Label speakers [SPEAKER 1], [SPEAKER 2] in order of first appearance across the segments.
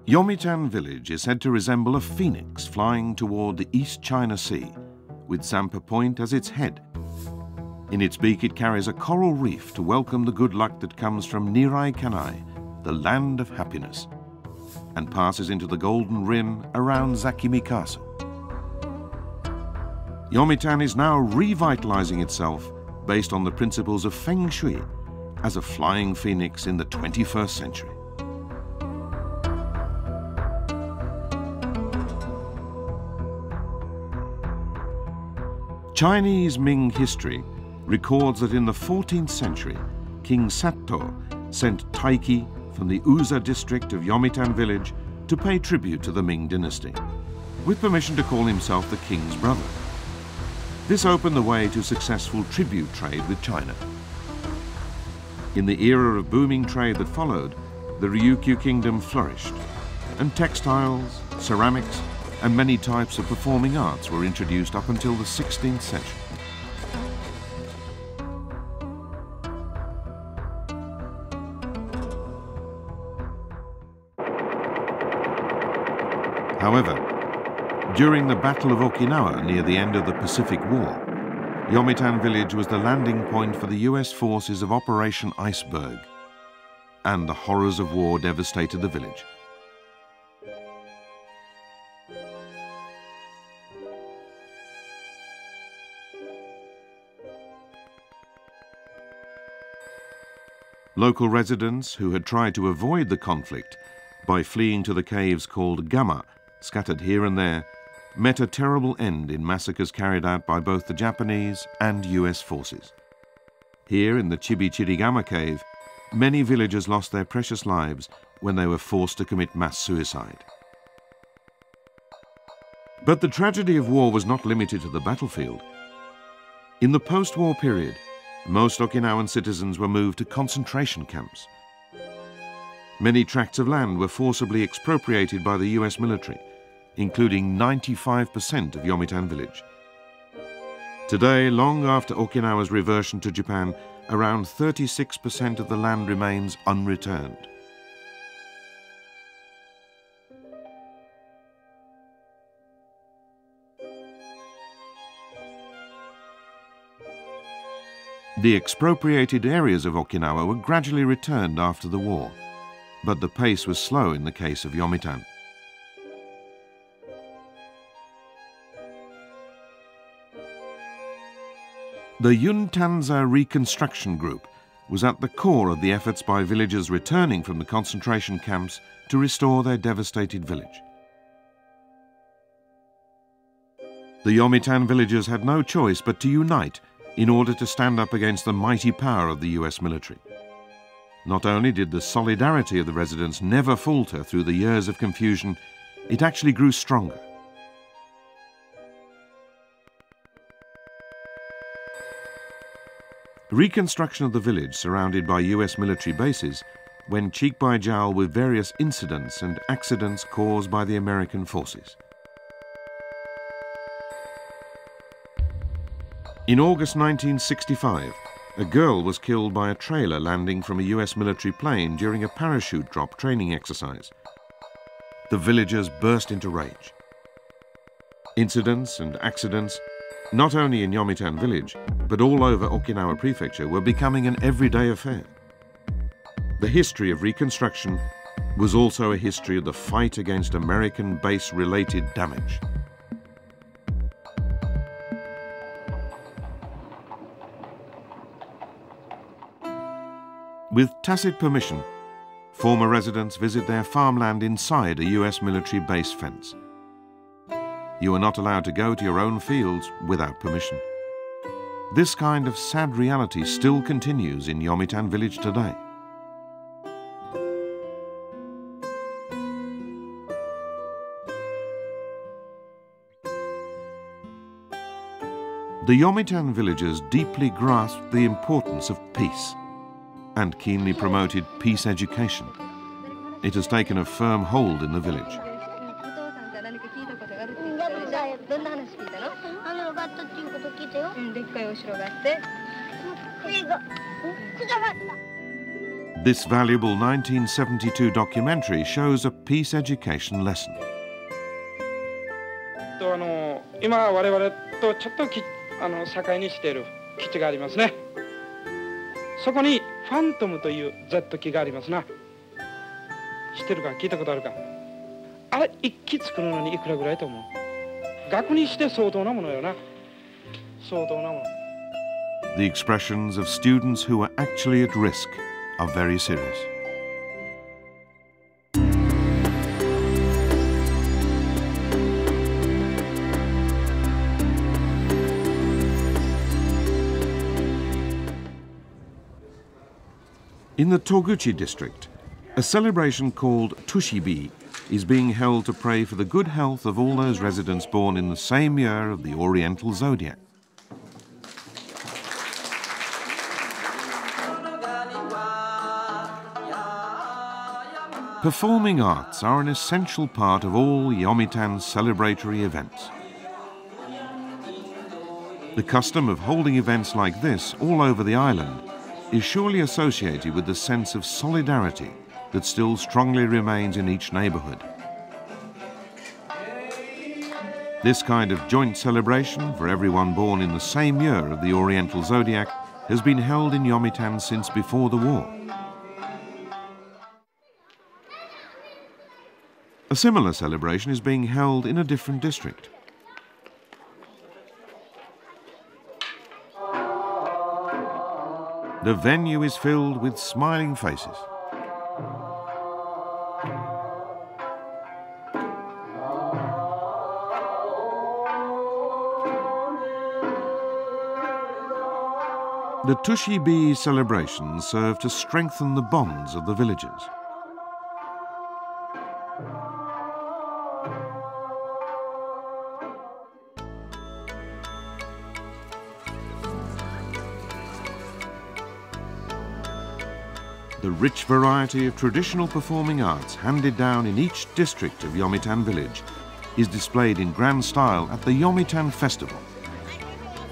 [SPEAKER 1] Yomitan village is said to resemble a phoenix flying toward the East China Sea, with Zampa Point as its head. In its beak it carries a coral reef to welcome the good luck that comes from Nirai Kanai, the land of happiness, and passes into the golden rim around Zakimi Castle. Yomitan is now revitalizing itself based on the principles of Feng Shui as a flying phoenix in the 21st century. Chinese Ming history records that in the 14th century, King Satto sent Taiki from the Uza district of Yomitan village to pay tribute to the Ming dynasty, with permission to call himself the king's brother. This opened the way to successful tribute trade with China. In the era of booming trade that followed, the Ryukyu kingdom flourished, and textiles, ceramics, and many types of performing arts were introduced up until the 16th century. However, during the Battle of Okinawa near the end of the Pacific War, Yomitan village was the landing point for the US forces of Operation Iceberg, and the horrors of war devastated the village. Local residents who had tried to avoid the conflict by fleeing to the caves called Gama, scattered here and there, met a terrible end in massacres carried out by both the Japanese and US forces. Here in the Chibi-Chirigama cave, many villagers lost their precious lives when they were forced to commit mass suicide. But the tragedy of war was not limited to the battlefield. In the post-war period, most Okinawan citizens were moved to concentration camps. Many tracts of land were forcibly expropriated by the US military, including 95% of Yomitan village. Today, long after Okinawa's reversion to Japan, around 36% of the land remains unreturned. The expropriated areas of Okinawa were gradually returned after the war, but the pace was slow in the case of Yomitan. The Yuntanza Reconstruction Group was at the core of the efforts by villagers returning from the concentration camps to restore their devastated village. The Yomitan villagers had no choice but to unite in order to stand up against the mighty power of the US military. Not only did the solidarity of the residents never falter through the years of confusion, it actually grew stronger. Reconstruction of the village surrounded by US military bases went cheek by jowl with various incidents and accidents caused by the American forces. In August 1965, a girl was killed by a trailer landing from a US military plane during a parachute drop training exercise. The villagers burst into rage. Incidents and accidents, not only in Yomitan village, but all over Okinawa Prefecture, were becoming an everyday affair. The history of Reconstruction was also a history of the fight against American base-related damage. With tacit permission, former residents visit their farmland inside a US military base fence. You are not allowed to go to your own fields without permission. This kind of sad reality still continues in Yomitan village today. The Yomitan villagers deeply grasped the importance of peace and keenly promoted peace education. It has taken a firm hold in the village. This valuable 1972 documentary shows a peace education lesson.
[SPEAKER 2] 今我々とちょっと境にしている基地がありますね。そこにファントムという Z 機がありますな。知ってるか聞いたことあるか。あれ1機作るのにいくらぐらいと思う？額にして相当なものよな。相当なもの。
[SPEAKER 1] The expressions of students who are actually at risk are very serious. In the Toguchi district, a celebration called Tushibi is being held to pray for the good health of all those residents born in the same year of the Oriental zodiac. Performing arts are an essential part of all Yomitan's celebratory events. The custom of holding events like this all over the island is surely associated with the sense of solidarity that still strongly remains in each neighbourhood. This kind of joint celebration for everyone born in the same year of the Oriental zodiac has been held in Yomitan since before the war. A similar celebration is being held in a different district. The venue is filled with smiling faces. The Tushibi celebrations serve to strengthen the bonds of the villagers. The rich variety of traditional performing arts handed down in each district of Yomitan village is displayed in grand style at the Yomitan Festival.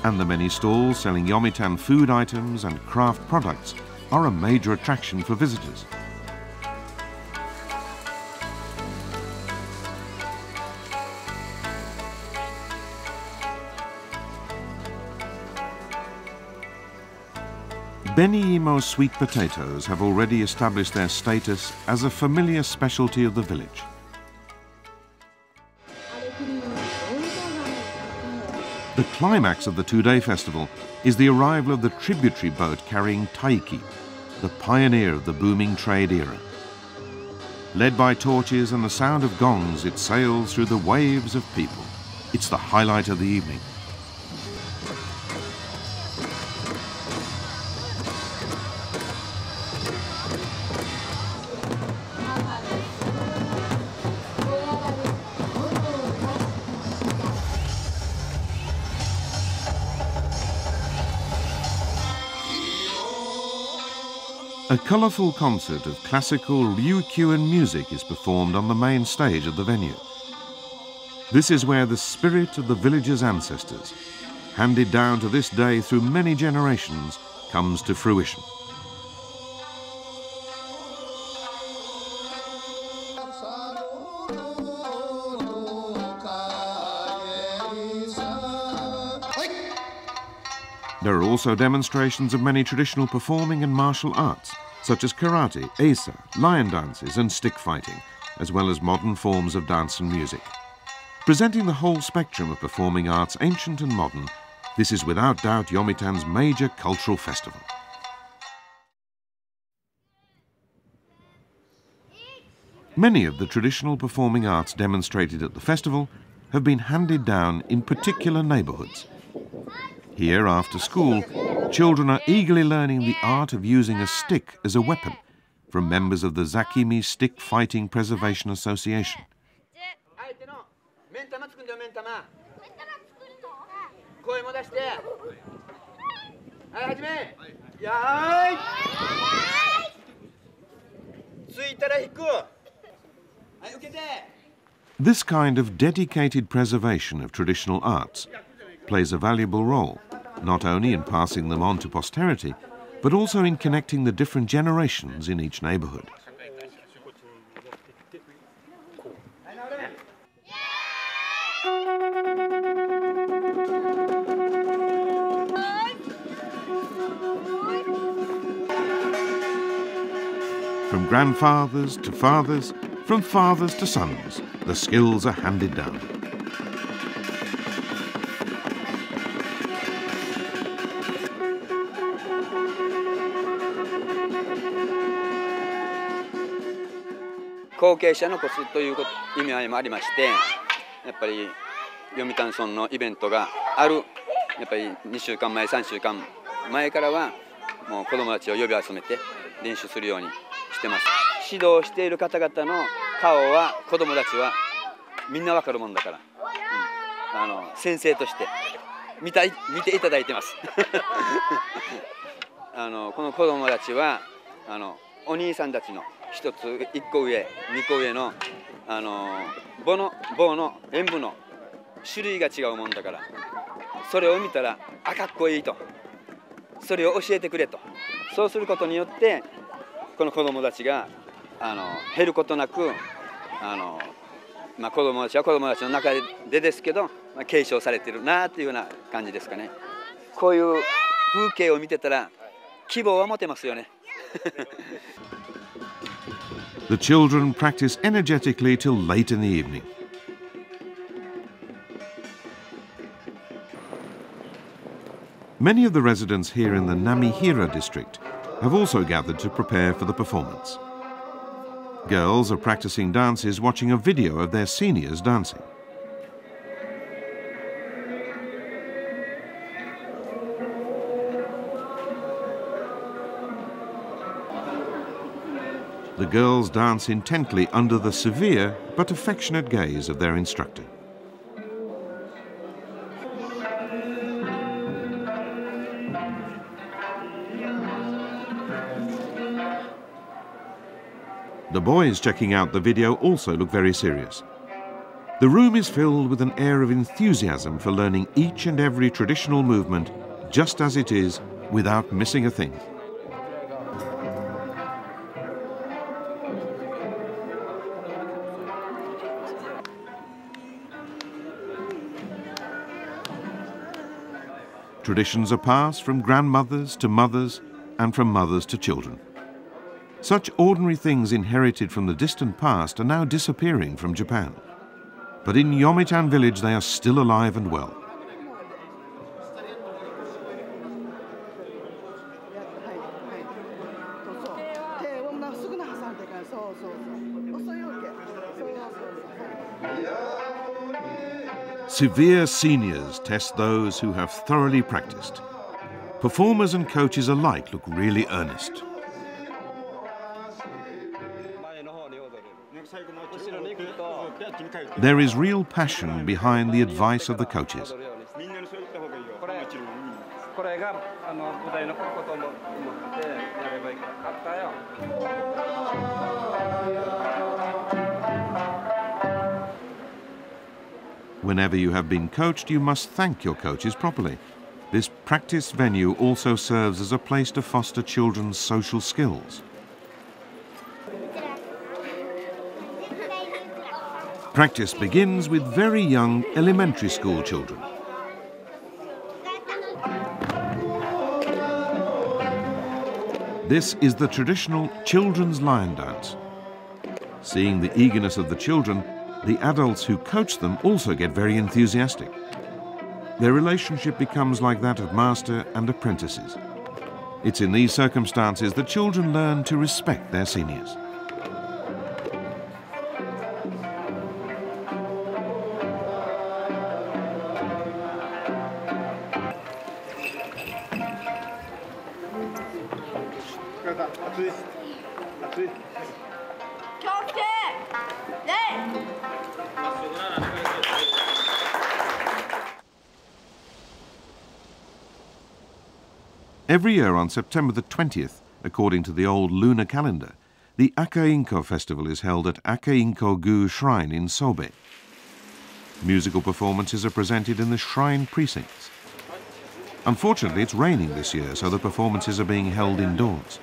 [SPEAKER 1] And the many stalls selling Yomitan food items and craft products are a major attraction for visitors. Beni-Imo sweet potatoes have already established their status as a familiar specialty of the village. The climax of the two-day festival is the arrival of the tributary boat carrying Taiki, the pioneer of the booming trade era. Led by torches and the sound of gongs, it sails through the waves of people. It's the highlight of the evening. A colourful concert of classical Ryukyuan music is performed on the main stage of the venue. This is where the spirit of the village's ancestors, handed down to this day through many generations, comes to fruition. There are also demonstrations of many traditional performing and martial arts, such as karate, asa, lion dances and stick fighting, as well as modern forms of dance and music. Presenting the whole spectrum of performing arts, ancient and modern, this is without doubt Yomitan's major cultural festival. Many of the traditional performing arts demonstrated at the festival have been handed down in particular neighbourhoods. Here, after school, children are eagerly learning the art of using a stick as a weapon from members of the Zakimi Stick Fighting Preservation Association. This kind of dedicated preservation of traditional arts plays a valuable role, not only in passing them on to posterity, but also in connecting the different generations in each neighborhood. From grandfathers to fathers, from fathers to sons, the skills are handed down.
[SPEAKER 3] 後継者のコツという意味合いもありまして、やっぱり読谷村のイベントがある、やっぱり2週間前、3週間前からはもう子どもたちを呼び集めて練習するようにしてます。指導している方々の顔は子どもたちはみんなわかるもんだから、先生として見ていただいてますこの子どもたちはお兄さんたちの1個上2個上の棒の演舞の種類が違うもんだから、それを見たらかっこいいと、それを教えてくれと、そうすることによってこの子どもたちが減ることなく子どもたちは子どもたちの中でですけど、継承されてるなというような感じですかね。こういう風景を見てたら希望は持てますよね
[SPEAKER 1] The children practice energetically till late in the evening. Many of the residents here in the Namihira district have also gathered to prepare for the performance. Girls are practicing dances watching a video of their seniors dancing. The girls dance intently under the severe but affectionate gaze of their instructor. The boys checking out the video also look very serious. The room is filled with an air of enthusiasm for learning each and every traditional movement just as it is, without missing a thing. Traditions are passed from grandmothers to mothers and from mothers to children. Such ordinary things inherited from the distant past are now disappearing from Japan. But in Yomitan village they are still alive and well. Severe seniors test those who have thoroughly practiced. Performers and coaches alike look really earnest. There is real passion behind the advice of the coaches. Whenever you have been coached, you must thank your coaches properly. This practice venue also serves as a place to foster children's social skills. Practice begins with very young elementary school children. This is the traditional children's lion dance. Seeing the eagerness of the children, the adults who coach them also get very enthusiastic. Their relationship becomes like that of master and apprentices. It's in these circumstances that children learn to respect their seniors. Every year on September the 20th, according to the old lunar calendar, the Aka-inko festival is held at Aka-inko-gu Shrine in Sobe. Musical performances are presented in the shrine precincts. Unfortunately, it's raining this year, so the performances are being held indoors.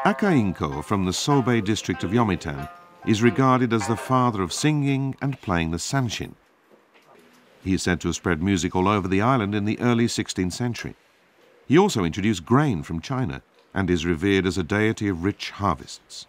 [SPEAKER 1] Akainko from the Sobe district of Yomitan is regarded as the father of singing and playing the sanshin. He is said to have spread music all over the island in the early 16th century. He also introduced grain from China and is revered as a deity of rich harvests.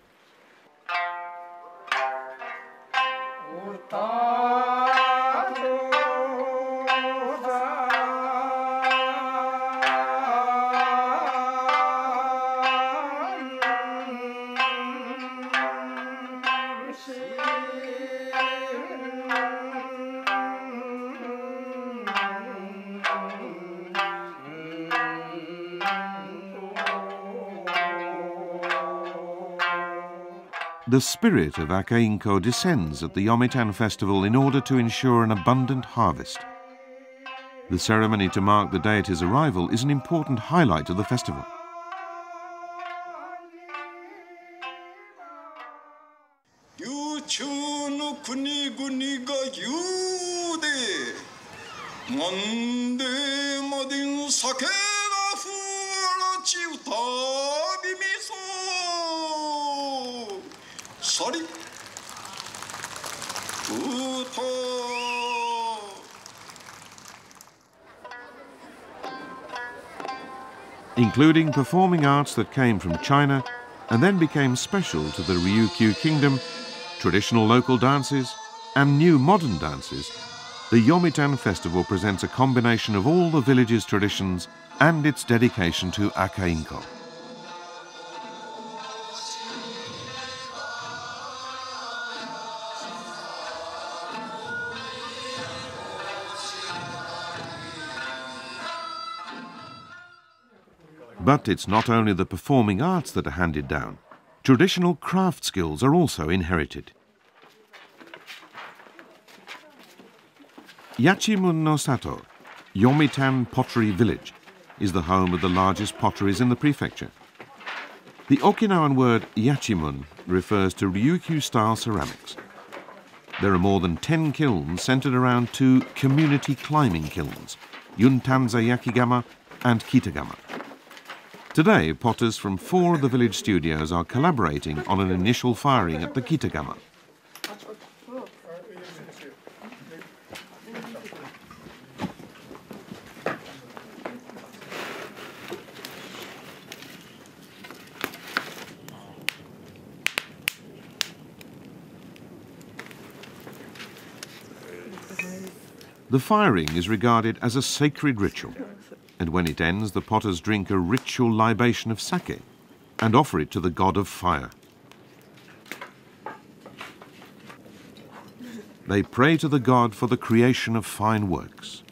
[SPEAKER 1] The spirit of Akainko descends at the Yomitan festival in order to ensure an abundant harvest. The ceremony to mark the deity's arrival is an important highlight of the festival. Including performing arts that came from China and then became special to the Ryukyu Kingdom, traditional local dances and new modern dances, the Yomitan Festival presents a combination of all the village's traditions and its dedication to Akainko. But it's not only the performing arts that are handed down. Traditional craft skills are also inherited. Yachimun no Sato, Yomitan Pottery Village, is the home of the largest potteries in the prefecture. The Okinawan word yachimun refers to Ryukyu-style ceramics. There are more than 10 kilns centered around 2 community climbing kilns, Yuntanza Yakigama and Kitagama. Today, potters from 4 of the village studios are collaborating on an initial firing at the Kitagama. The firing is regarded as a sacred ritual, and when it ends, the potters drink a ritual libation of sake and offer it to the god of fire. They pray to the god for the creation of fine works.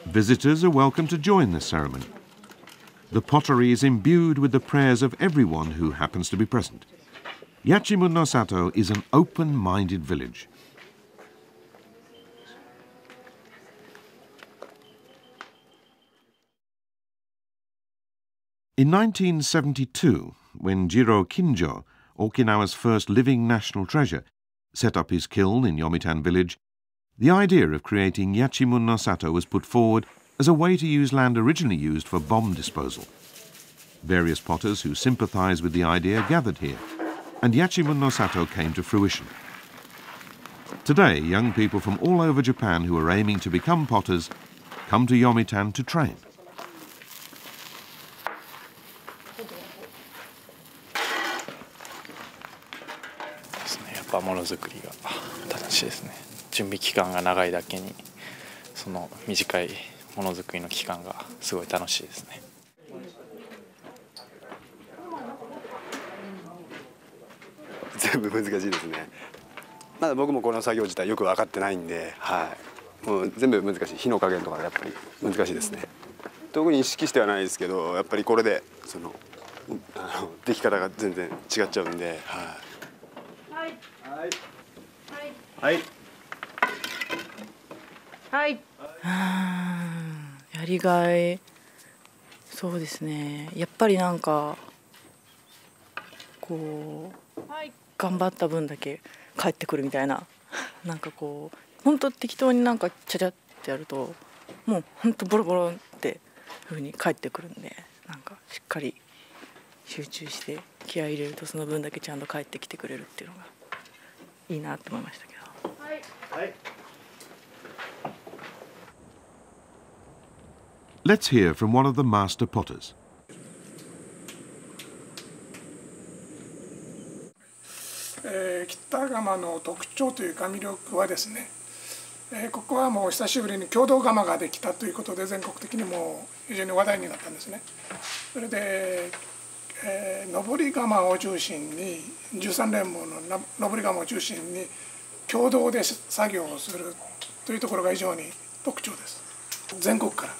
[SPEAKER 1] Visitors are welcome to join this ceremony. The pottery is imbued with the prayers of everyone who happens to be present. Yachimun no Sato is an open-minded village. In 1972, when Jiro Kinjo, Okinawa's first living national treasure, set up his kiln in Yomitan village, the idea of creating Yachimun no Sato was put forward as a way to use land originally used for bomb disposal. Various potters who sympathized with the idea gathered here, and Yachimun no Sato came to fruition. Today, young people from all over Japan who are aiming to become potters come to Yomitan to train.
[SPEAKER 4] ものづくりが楽しいですね。準備期間が長いだけにその短いものづくりの期間がすごい楽しいですね。
[SPEAKER 5] 全部難しいですね。まだ僕もこの作業自体よく分かってないんで、もう全部難しい。火の加減とかやっぱり難しいですね。特に意識してはないですけど、やっぱりこれでその出来方が全然違っちゃうんで、
[SPEAKER 6] はい。
[SPEAKER 7] はい。やりがい、そうですね。やっぱりなんかこう頑張った分だけ返ってくるみたいな、なんかこう本当適当になんかちゃちゃってやるともう本当ボロボロって風に返ってくるんで、なんかしっかり集中して気合い入れるとその分だけちゃんと返ってきてくれるっていうのがいいなって思いましたけど。はい。
[SPEAKER 1] Let's hear from one of the master potters.
[SPEAKER 8] 北窯の特徴というか魅力はですね、ここはもう久しぶりに共同窯ができたということで全国的にも非常に話題になったんですね。それで、上り窯を中心に13連盟の上り窯を中心に共同で作業をするというところが非常に特徴です。全国から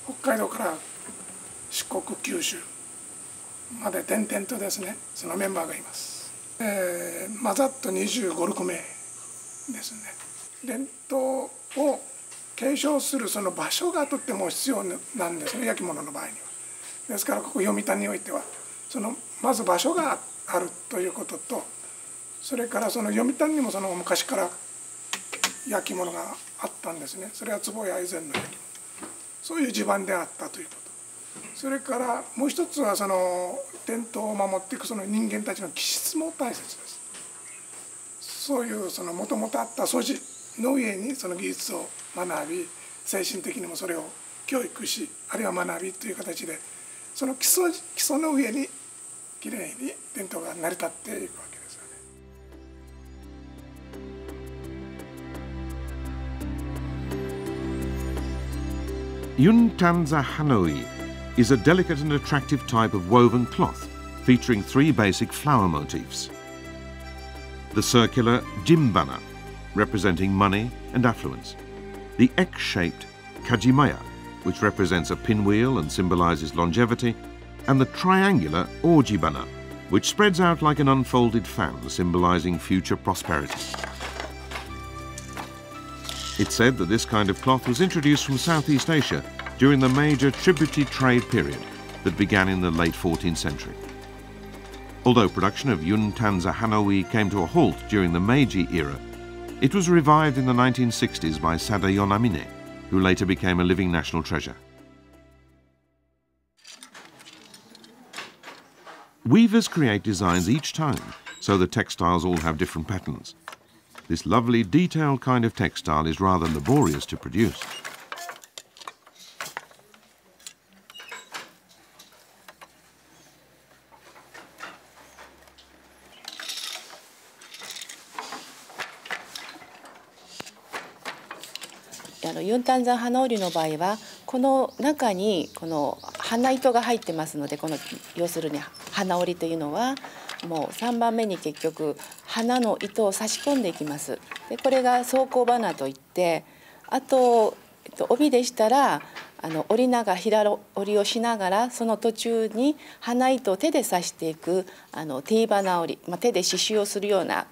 [SPEAKER 8] 北海道から四国九州まで転々とですね、そのメンバーがいます。ざっと25、6名ですね。伝統を継承するその場所がとっても必要なんですね、焼き物の場合には。ですからここ読谷においてはまず場所があるということと、それからその読谷にもその昔から焼き物があったんですね。それは坪や以前の焼き物、そういう地盤であったということ。それからもう一つはその伝統を守っていくその人間たちの気質も大切です。そういうそのもともとあった素地の上にその技術を学び、精神的にもそれを教育し、あるいは学びという形でその基礎の上にきれいに伝統が成り立っていくわけですよね。
[SPEAKER 1] Yuntanza Hanoi is a delicate and attractive type of woven cloth featuring three basic flower motifs. The circular jimbana, representing money and affluence. The X-shaped kajimaya, which represents a pinwheel and symbolizes longevity. And the triangular orjibana, which spreads out like an unfolded fan, symbolizing future prosperity. It's said that this kind of cloth was introduced from Southeast Asia during the major tributary trade period that began in the late 14th century. Although production of Yuntanza Hanoi came to a halt during the Meiji era, it was revived in the 1960s by Sada Yonamine, who later became a living national treasure. Weavers create designs each time, so the textiles all have different patterns. This lovely, detailed kind of textile is rather laborious to produce.
[SPEAKER 9] Yuntanza Hanori の場合はこの中にこの花糸が入ってますので、この要するに花織というのはもう3番目に結局花の糸を差し込んでいきます。でこれが装甲花といって、あと、帯でしたら織りながら平織りをしながらその途中に花糸を手で刺していくティーバナ織り、手で刺繍をするような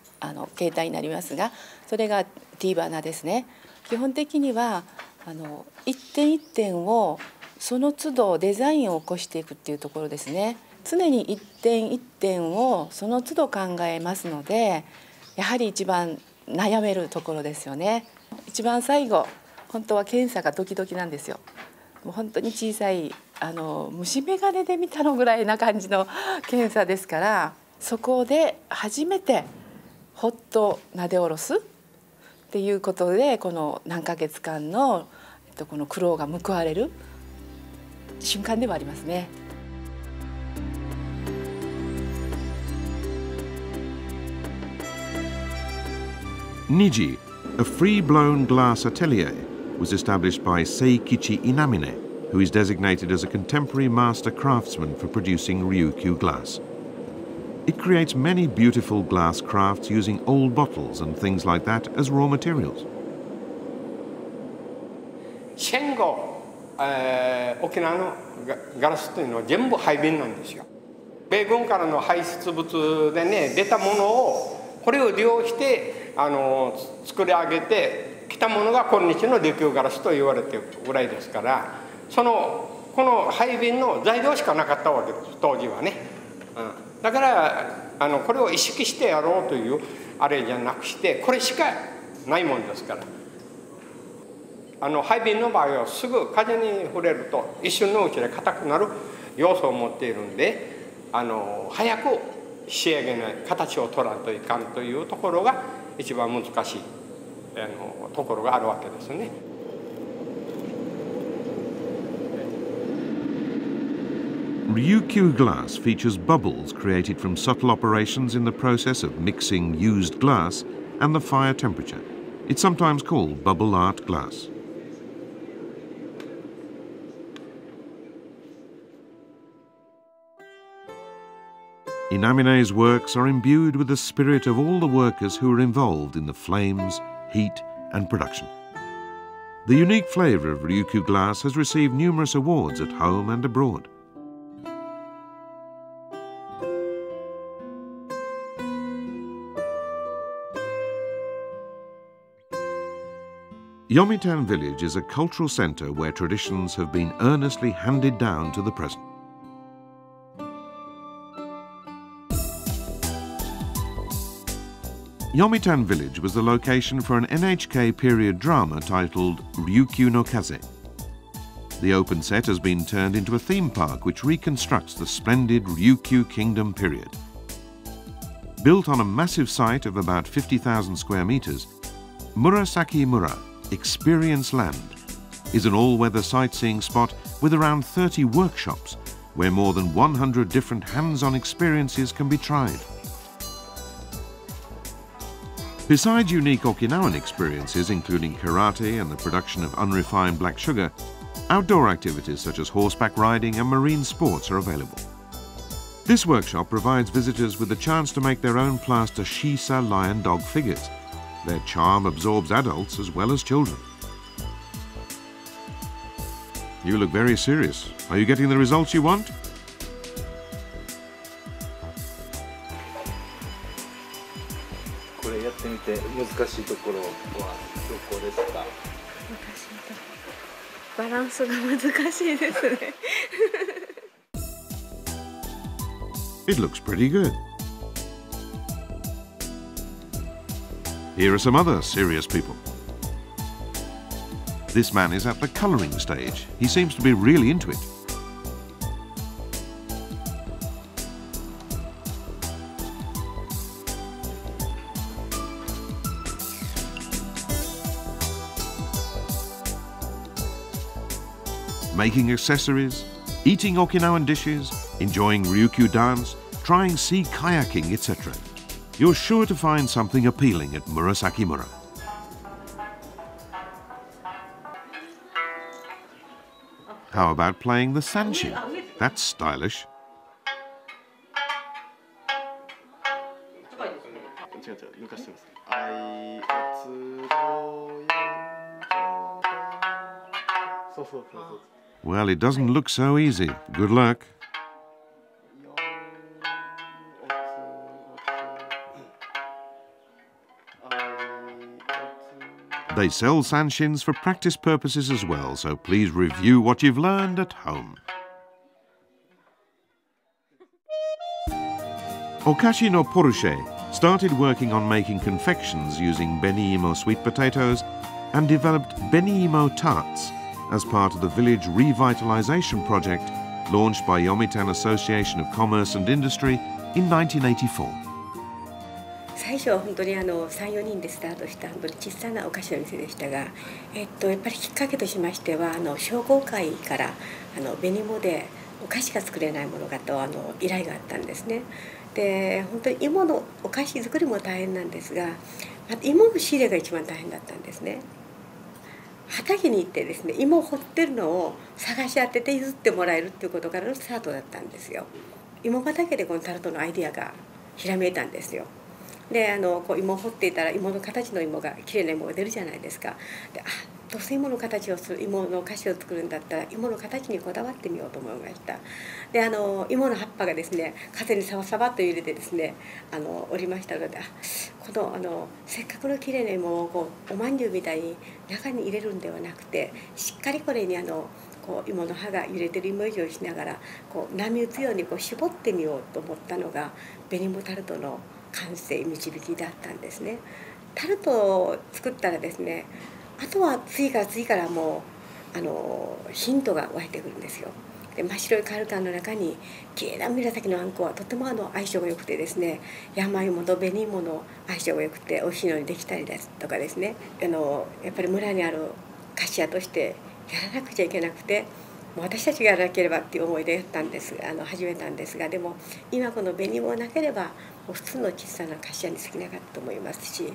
[SPEAKER 9] 形態になりますが、それがティーバナですね。基本的には一点一点をその都度デザインを起こしていくっていうところですね。常に一点一点をその都度考えますので、やはり一番悩めるところですよね。一番最後本当は検査がドキドキなんですよ。もう本当に小さい虫眼鏡で見たのぐらいな感じの検査ですから、そこで初めてほっとなで下ろすっていうことで、この何ヶ月間のこの苦労が報われる瞬間ではありますね。
[SPEAKER 1] Niji, a free-blown glass atelier, was established by Seikichi Inamine, who is designated as a contemporary master craftsman for producing Ryukyu glass. It creates many beautiful glass crafts using old bottles and things like that as raw materials.
[SPEAKER 10] 戦後、沖縄のガラスというのは全部廃瓶なんですよ。米軍からの排出物でね出たものをこれを利用して作り上げてきたものが今日の琉球ガラスと言われているぐらいですから、この廃瓶の材料しかなかったわけです当時はね。だからこれを意識してやろうというあれじゃなくして、これしかないもんですから。ハイビンの場合はすぐ風に触れると一瞬のうちで硬くなる要素を持っているんで、早く仕上げない形を取らんといかんというところが一番難しいところがあるわけですね。
[SPEAKER 1] Ryukyu glass features bubbles created from subtle operations in the process of mixing used glass and the fire temperature. It's sometimes called bubble art glass. Inamine's works are imbued with the spirit of all the workers who are involved in the flames, heat and production. The unique flavour of Ryukyu glass has received numerous awards at home and abroad. Yomitan village is a cultural centre where traditions have been earnestly handed down to the present. Yomitan village was the location for an NHK period drama titled Ryukyu no Kaze. The open set has been turned into a theme park which reconstructs the splendid Ryukyu kingdom period. Built on a massive site of about 50,000 square metres, Murasaki Mura, Experience Land, is an all-weather sightseeing spot with around 30 workshops where more than 100 different hands-on experiences can be tried. Besides unique Okinawan experiences including karate and the production of unrefined black sugar, outdoor activities such as horseback riding and marine sports are available. This workshop provides visitors with the chance to make their own plaster Shisa lion dog figures. Their charm absorbs adults as well as children. You look very serious. Are you getting the results you want? It looks pretty good. Here are some other serious people. This man is at the colouring stage. He seems to be really into it. Making accessories, eating Okinawan dishes, enjoying Ryukyu dance, trying sea kayaking, etc. You're sure to find something appealing at Murasaki Mura. How about playing the sanshin? That's stylish. Well, it doesn't look so easy. Good luck. They sell sanshins for practice purposes as well, so please review what you've learned at home. Okashi no Porsche started working on making confections using Beniimo sweet potatoes and developed Beniimo tarts as part of the village revitalization project launched by Yomitan Association of Commerce and Industry in 1984.
[SPEAKER 11] 最初は本当に3、4人でスタートした本当に小さなお菓子の店でしたが、やっぱりきっかけとしましては商工会から紅芋でお菓子が作れないものかと依頼があったんですね。で本当に芋のお菓子作りも大変なんですが、芋の仕入れが一番大変だったんですね。畑に行ってですね、芋を掘ってるのを探し当てて譲ってもらえるっていうことからのスタートだったんですよ。芋畑でこのタルトのアイディアがひらめいたんですよ。でこう芋を掘っていたら芋の形の芋がきれいな芋が出るじゃないですか。でどうせ芋の形をする芋の菓子を作るんだったら芋の形にこだわってみようと思いました。で芋の葉っぱがですね風にサバサバと揺れてですねおりましたのでこのせっかくのきれいな芋をこうおまんじゅうみたいに中に入れるんではなくてしっかりこれにこう芋の葉が揺れてるイメージをしながらこう波打つようにこう絞ってみようと思ったのが紅芋タルトの完成導きだったんですね。タルトを作ったらですね、あとは次からもうヒントが湧いてくるんですよ。で真っ白いカルカンの中にきれいな紫のあんこはとても相性が良くてですね、山芋と紅芋の相性が良くて美味しいのにできたりですとかですね、やっぱり村にある菓子屋としてやらなくちゃいけなくて、もう私たちがやらなければっていう思いでやったんです始めたんですが、でも今この紅芋なければもう普通の小さな菓子屋に過ぎなかったと思いますし、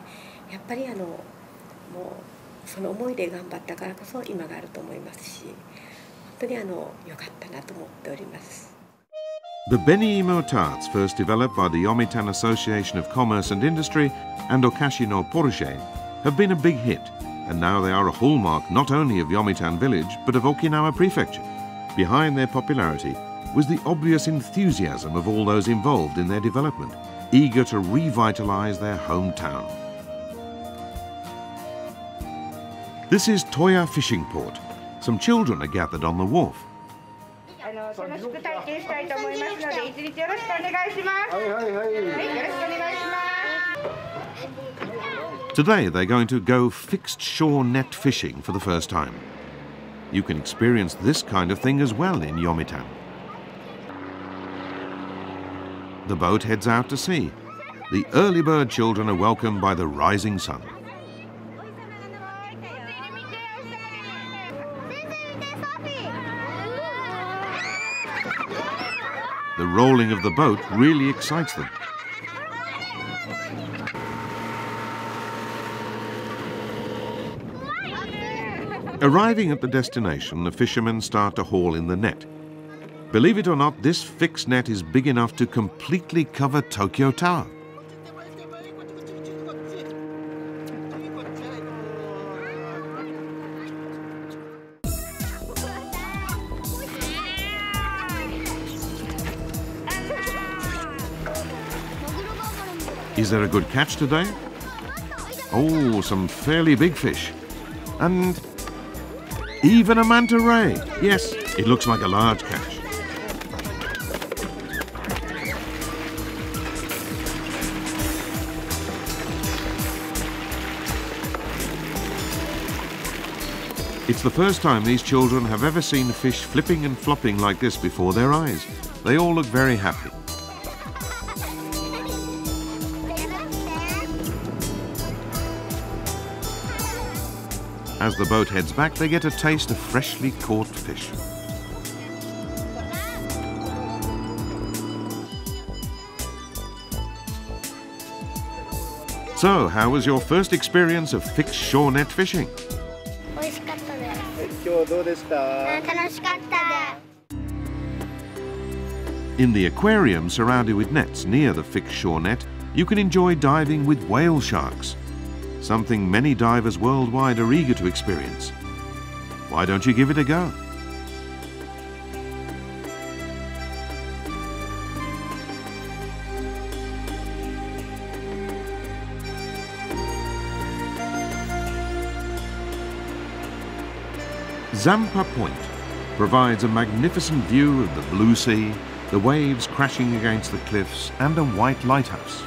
[SPEAKER 11] やっぱりもうその思いで頑張ったからこそ今があると思いますし、本当に良かったなと思っております。
[SPEAKER 1] The Beni Imo tarts, first developed by the Yomitan Association of Commerce and Industry and Okashi no Porsche, have been a big hit, and now they are a hallmark not only of Yomitan village but of Okinawa Prefecture. Behind their popularity was the obvious enthusiasm of all those involved in their development, eager to revitalize their hometown. This is Toya Fishing Port. Some children are gathered on the wharf. Today they're going to go fixed shore net fishing for the first time. You can experience this kind of thing as well in Yomitan. The boat heads out to sea. The early bird children are welcomed by the rising sun. The rolling of the boat really excites them. Arriving at the destination, the fishermen start to haul in the net. Believe it or not, this fixed net is big enough to completely cover Tokyo Tower. Is there a good catch today? Oh, some fairly big fish. And even a manta ray. Yes, it looks like a large catch. It's the first time these children have ever seen fish flipping and flopping like this before their eyes. They all look very happy. As the boat heads back, they get a taste of freshly caught fish. So, how was your first experience of fixed shore net fishing? In the aquarium surrounded with nets near the fixed shore net, you can enjoy diving with whale sharks. Something many divers worldwide are eager to experience. Why don't you give it a go? Zampa Point provides a magnificent view of the blue sea, the waves crashing against the cliffs, and a white lighthouse.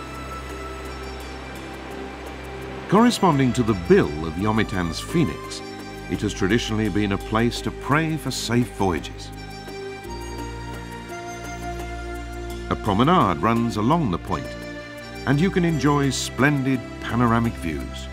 [SPEAKER 1] Corresponding to the bill of Yomitan's phoenix, it has traditionally been a place to pray for safe voyages. A promenade runs along the point, and you can enjoy splendid panoramic views.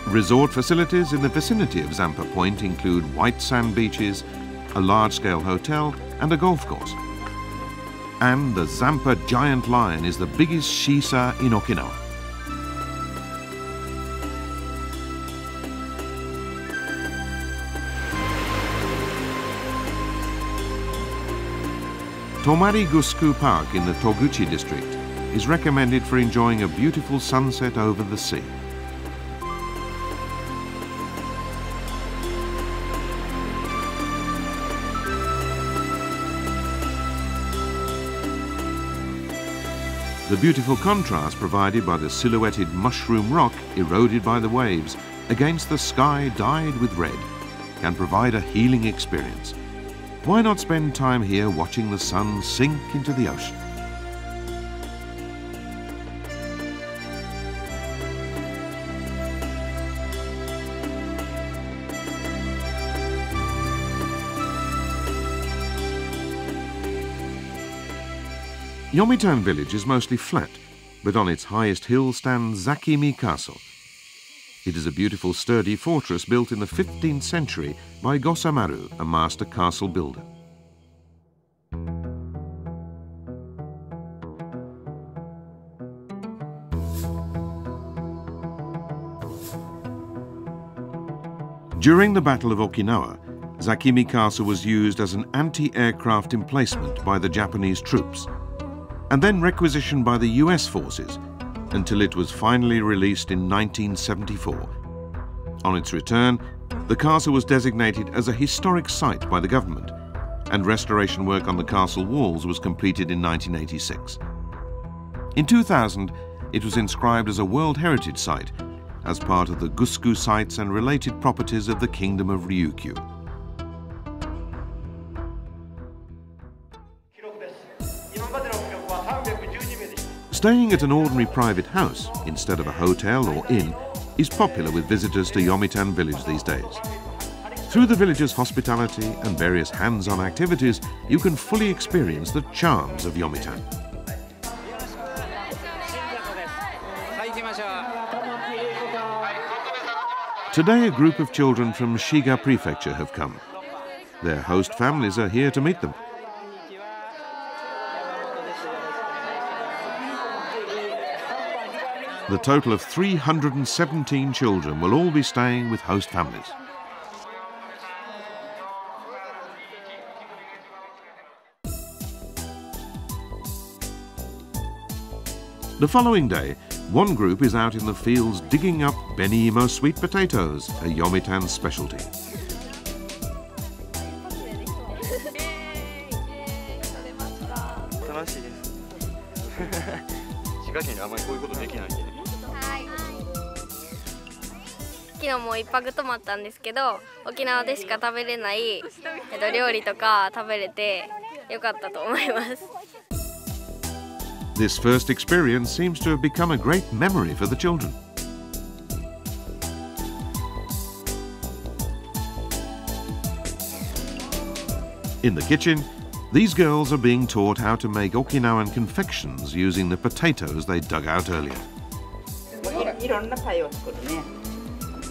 [SPEAKER 1] Resort facilities in the vicinity of Zampa Point include white sand beaches, a large-scale hotel, and a golf course. And the Zampa Giant Lion is the biggest shisa in Okinawa. Tomari-Gusku Park in the Toguchi district is recommended for enjoying a beautiful sunset over the sea. The beautiful contrast provided by the silhouetted mushroom rock eroded by the waves against the sky dyed with red can provide a healing experience. Why not spend time here watching the sun sink into the ocean? Yomitan village is mostly flat, but on its highest hill stands Zakimi Castle. It is a beautiful sturdy fortress built in the 15th century by Gosamaru, a master castle builder. During the Battle of Okinawa, Zakimi Castle was used as an anti-aircraft emplacement by the Japanese troops, and then requisitioned by the US forces until it was finally released in 1974. On its return, the castle was designated as a historic site by the government, and restoration work on the castle walls was completed in 1986. In 2000, it was inscribed as a World Heritage Site as part of the Gusku sites and related properties of the Kingdom of Ryukyu. Staying at an ordinary private house instead of a hotel or inn is popular with visitors to Yomitan village these days. Through the villagers' hospitality and various hands-on activities, you can fully experience the charms of Yomitan. Today a group of children from Shiga Prefecture have come. Their host families are here to meet them. The total of 317 children will all be staying with host families. The following day, one group is out in the fields digging up Benimo sweet potatoes, a Yomitan specialty.
[SPEAKER 12] 昨日も一泊泊まったんですけど、沖縄でしか食べれない料理とか食べれてよかったと思います。
[SPEAKER 1] This first experience seems to have become a great memory for the children. In the kitchen, these girls are being taught how to make Okinawan confections using the potatoes they dug out earlier.
[SPEAKER 13] いろんなパイを作るね。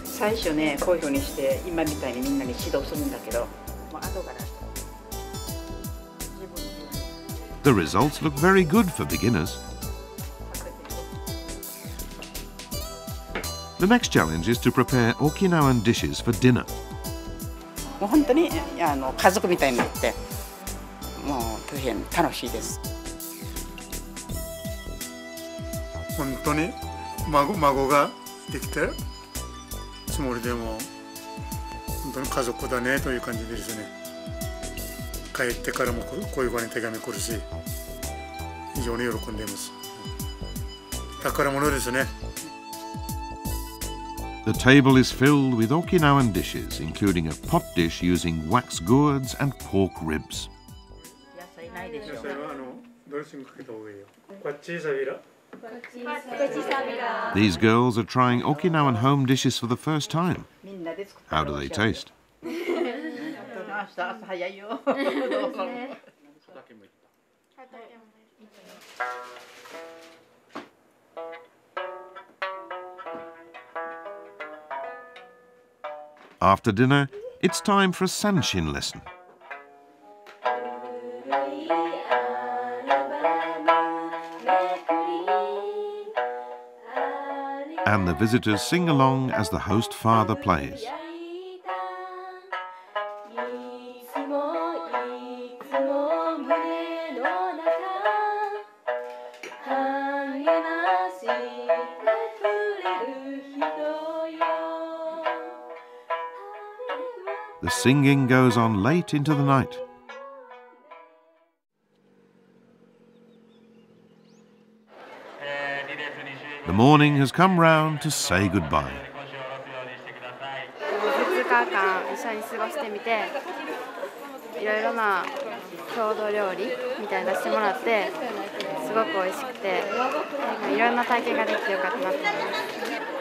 [SPEAKER 13] 最初ね、こういう風にして今みたいにみんなに指導するんだけど、もう後から。
[SPEAKER 1] The results look very good for beginners. The next challenge is to prepare Okinawan dishes for dinner.
[SPEAKER 13] もう本当に家族みたいになって、もう大変楽しいです。
[SPEAKER 14] 本当に孫ができてつもりでも本当に家族だねという感じですね。帰ってからもこういう場に手紙来るし、非常に喜んでいます。宝物ですね。
[SPEAKER 1] The table is filled with Okinawan dishes, including a pot dish using wax gourds and pork ribs. These girls are trying Okinawan home dishes for the first time. How do they taste? After dinner, it's time for a Sanshin lesson. And the visitors sing along as the host father plays. The singing goes on late into the night. the morning has come round to say goodbye.
[SPEAKER 12] 2日間一緒に過ごしてみて、いろいろな郷土料理みたいなの出してもらって、すごく美味しくて、いろんな体験ができてよかったなと思います。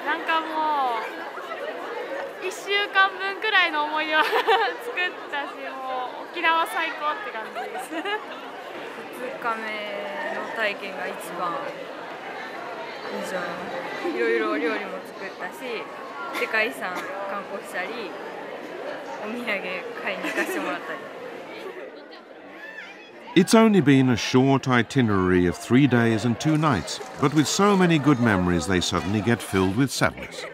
[SPEAKER 15] なんかもう1週間分くらいの思い出を作ったし、もう沖縄最高って感じです。2日目の体験が一番印象に、いろいろ料理も作ったし、世界遺産観光したり、お土産買いに行かせてもらったり。
[SPEAKER 1] It's only been a short itinerary of 3 days and 2 nights, but with so many good memories they suddenly get filled with sadness.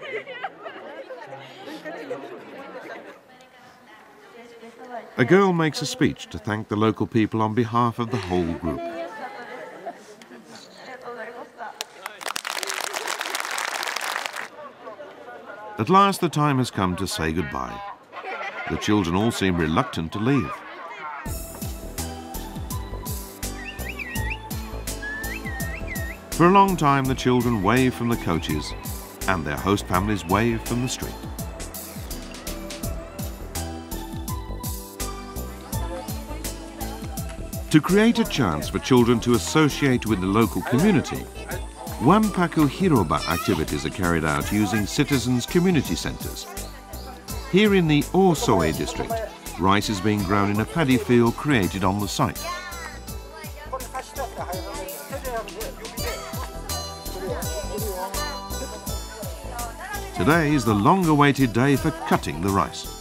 [SPEAKER 1] A girl makes a speech to thank the local people on behalf of the whole group. At last the time has come to say goodbye. The children all seem reluctant to leave. For a long time the children wave from the coaches and their host families wave from the street. To create a chance for children to associate with the local community, Wanpaku Hiroba activities are carried out using citizens' community centres. Here in the Osoe district, rice is being grown in a paddy field created on the site. Today is the long-awaited day for cutting the rice.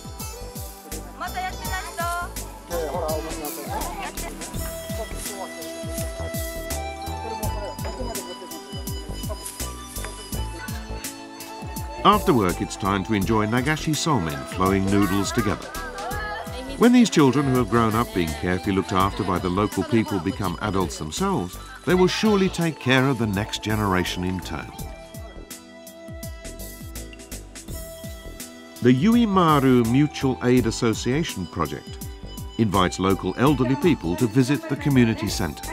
[SPEAKER 1] After work, it's time to enjoy nagashi somen, flowing noodles together. When these children who have grown up being carefully looked after by the local people become adults themselves, they will surely take care of the next generation in turn. The Uimaru Mutual Aid Association project invites local elderly people to visit the community centre.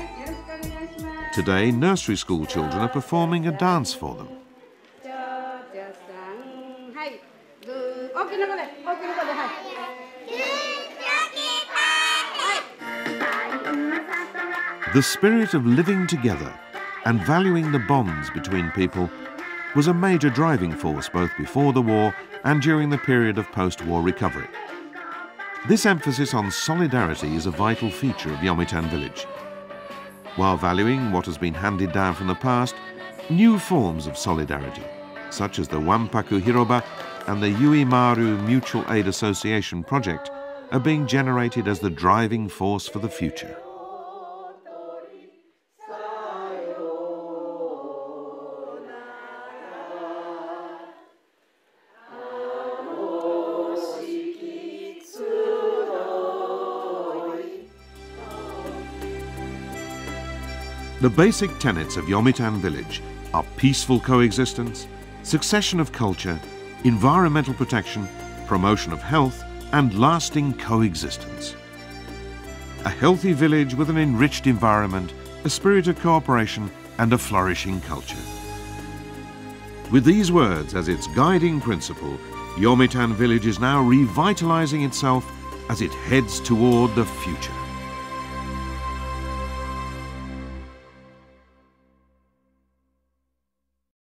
[SPEAKER 1] Today, nursery school children are performing a dance for them. The spirit of living together and valuing the bonds between people was a major driving force both before the war and during the period of post-war recovery. This emphasis on solidarity is a vital feature of Yomitan village. While valuing what has been handed down from the past, new forms of solidarity, such as the Wanpaku Hiroba and the Uimaru Mutual Aid Association project, are being generated as the driving force for the future. The basic tenets of Yomitan village are peaceful coexistence, succession of culture, environmental protection, promotion of health, and lasting coexistence. A healthy village with an enriched environment, a spirit of cooperation, and a flourishing culture. With these words as its guiding principle, Yomitan village is now revitalizing itself as it heads toward the future.